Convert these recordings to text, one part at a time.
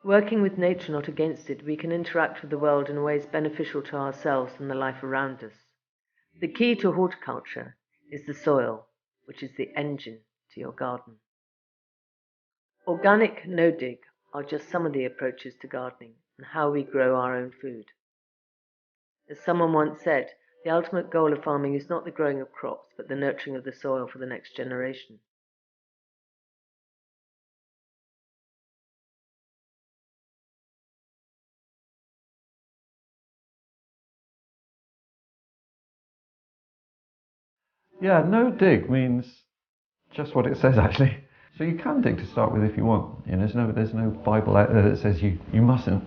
Working with nature, not against it, we can interact with the world in ways beneficial to ourselves and the life around us. The key to horticulture is the soil, which is the engine to your garden. Organic, no-dig are just some of the approaches to gardening and how we grow our own food. As someone once said, the ultimate goal of farming is not the growing of crops, but the nurturing of the soil for the next generation. Yeah, no dig means just what it says actually. So you can dig to start with if you want. You know, there's no Bible out there that says you mustn't.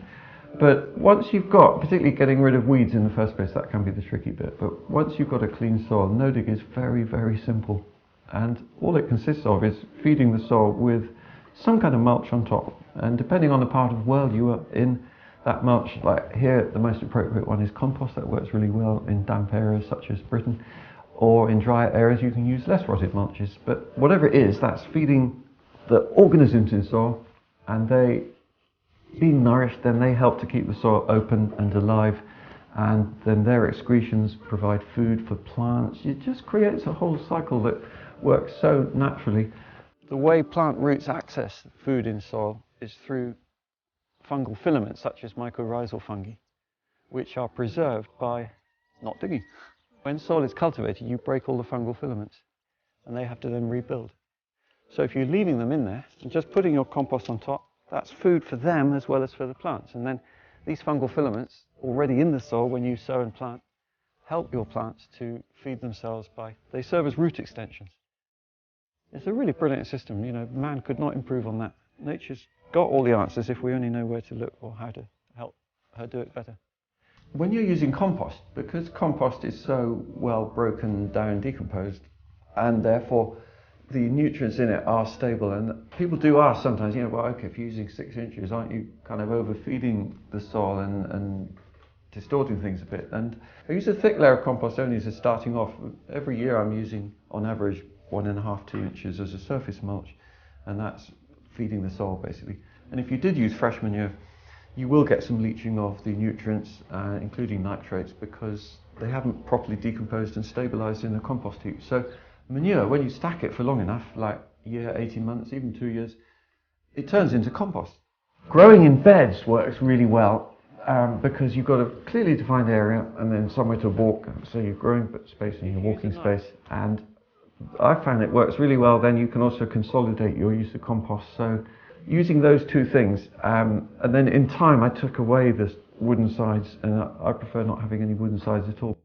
But once you've got, particularly getting rid of weeds in the first place, that can be the tricky bit. But once you've got a clean soil, no dig is very, very simple. And all it consists of is feeding the soil with some kind of mulch on top. And depending on the part of the world you are in, that mulch, like here, the most appropriate one is compost. That works really well in damp areas such as Britain. Or in dry areas you can use less rotted mulches. But whatever it is, that's feeding the organisms in soil, and they, being nourished, then they help to keep the soil open and alive, and then their excretions provide food for plants. It just creates a whole cycle that works so naturally. The way plant roots access food in soil is through fungal filaments such as mycorrhizal fungi, which are preserved by not digging. When soil is cultivated, you break all the fungal filaments and they have to then rebuild. So if you're leaving them in there and just putting your compost on top, that's food for them as well as for the plants. And then these fungal filaments already in the soil when you sow and plant help your plants to feed themselves they serve as root extensions. It's a really brilliant system. You know, man could not improve on that. Nature's got all the answers if we only know where to look or how to help her do it better. When you're using compost, because compost is so well broken down, decomposed, and therefore the nutrients in it are stable, and people do ask sometimes, you know, well, okay, if you're using 6 inches, aren't you kind of overfeeding the soil and distorting things a bit? And I use a thick layer of compost only as a starting off. Every year I'm using, on average, 1.5 to 2 inches as a surface mulch, and that's feeding the soil basically. And if you did use fresh manure, you will get some leaching of the nutrients, including nitrates, because they haven't properly decomposed and stabilised in the compost heap. So manure, when you stack it for long enough, like a year, 18 months, even 2 years, it turns into compost. Growing in beds works really well because you've got a clearly defined area and then somewhere to walk. So you're growing space and your walking space. And I found it works really well. Then you can also consolidate your use of compost. So using those two things, and then in time I took away the wooden sides, and I prefer not having any wooden sides at all.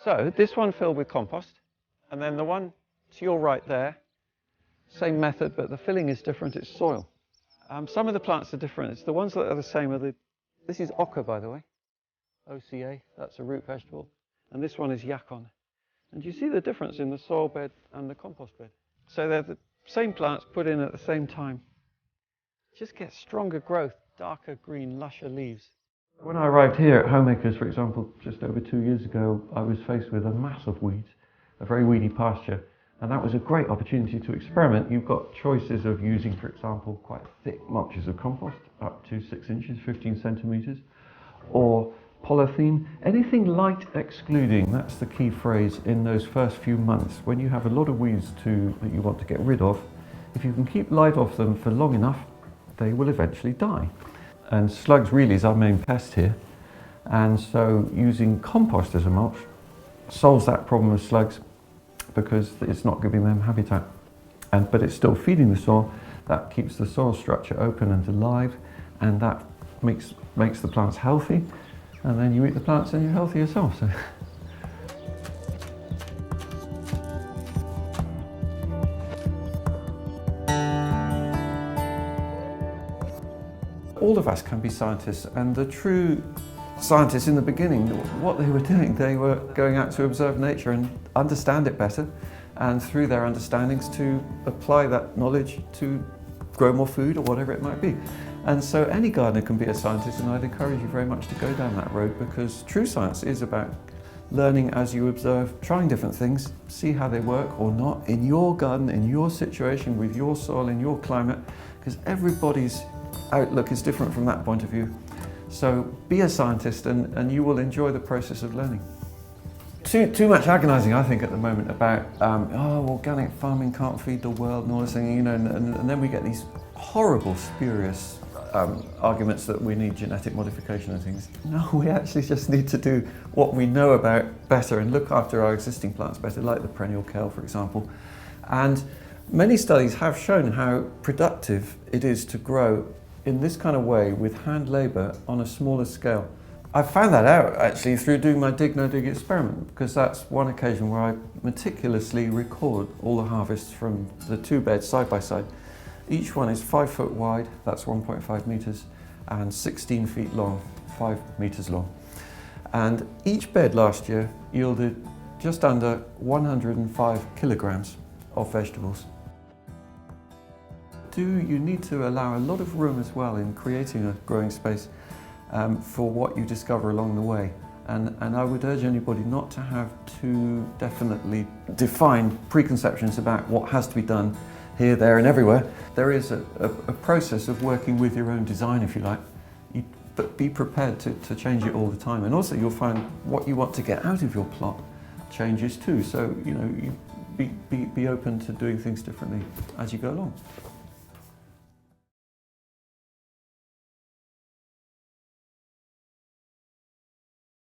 So this one filled with compost, and then the one to your right there, same method, but the filling is different, it's soil. Some of the plants are different. It's the ones that are the same. This is oca, by the way, OCA, that's a root vegetable, and this one is yacon. And you see the difference in the soil bed and the compost bed. So they're the same plants put in at the same time. Just get stronger growth, darker green, lusher leaves. When I arrived here at Homeacres, for example, just over 2 years ago, I was faced with a mass of weeds, a very weedy pasture, and that was a great opportunity to experiment. You've got choices of using, for example, quite thick mulches of compost, up to 6 inches, 15 centimetres, or polythene, anything light excluding. That's the key phrase in those first few months. When you have a lot of weeds that you want to get rid of, if you can keep light off them for long enough, they will eventually die. And slugs really is our main pest here. And so using compost as a mulch solves that problem of slugs because it's not giving them habitat. But it's still feeding the soil. That keeps the soil structure open and alive, and that makes the plants healthy. And then you eat the plants and you're healthy yourself. So. All of us can be scientists, and the true scientists in the beginning, what they were doing, they were going out to observe nature and understand it better, and through their understandings to apply that knowledge to grow more food or whatever it might be. And so any gardener can be a scientist, and I'd encourage you very much to go down that road, because true science is about learning as you observe, trying different things, see how they work or not in your garden, in your situation, with your soil, in your climate, because everybody's outlook is different from that point of view. So be a scientist and you will enjoy the process of learning. Too much agonising, I think, at the moment about, organic farming can't feed the world and all this thing, and then we get these horrible, spurious arguments that we need genetic modification and things. No, we actually just need to do what we know about better and look after our existing plants better, like the perennial kale, for example. And many studies have shown how productive it is to grow in this kind of way with hand labour on a smaller scale. I found that out actually through doing my dig no dig experiment, because that's one occasion where I meticulously record all the harvests from the 2 beds side by side. Each one is 5 foot wide, that's 1.5 metres, and 16 feet long, 5 metres long. And each bed last year yielded just under 105 kilograms of vegetables. You need to allow a lot of room as well in creating a growing space for what you discover along the way. And I would urge anybody not to have too definitely defined preconceptions about what has to be done here, there and everywhere. There is a process of working with your own design, if you like, but be prepared to change it all the time. And also you'll find what you want to get out of your plot changes too. So, you be open to doing things differently as you go along.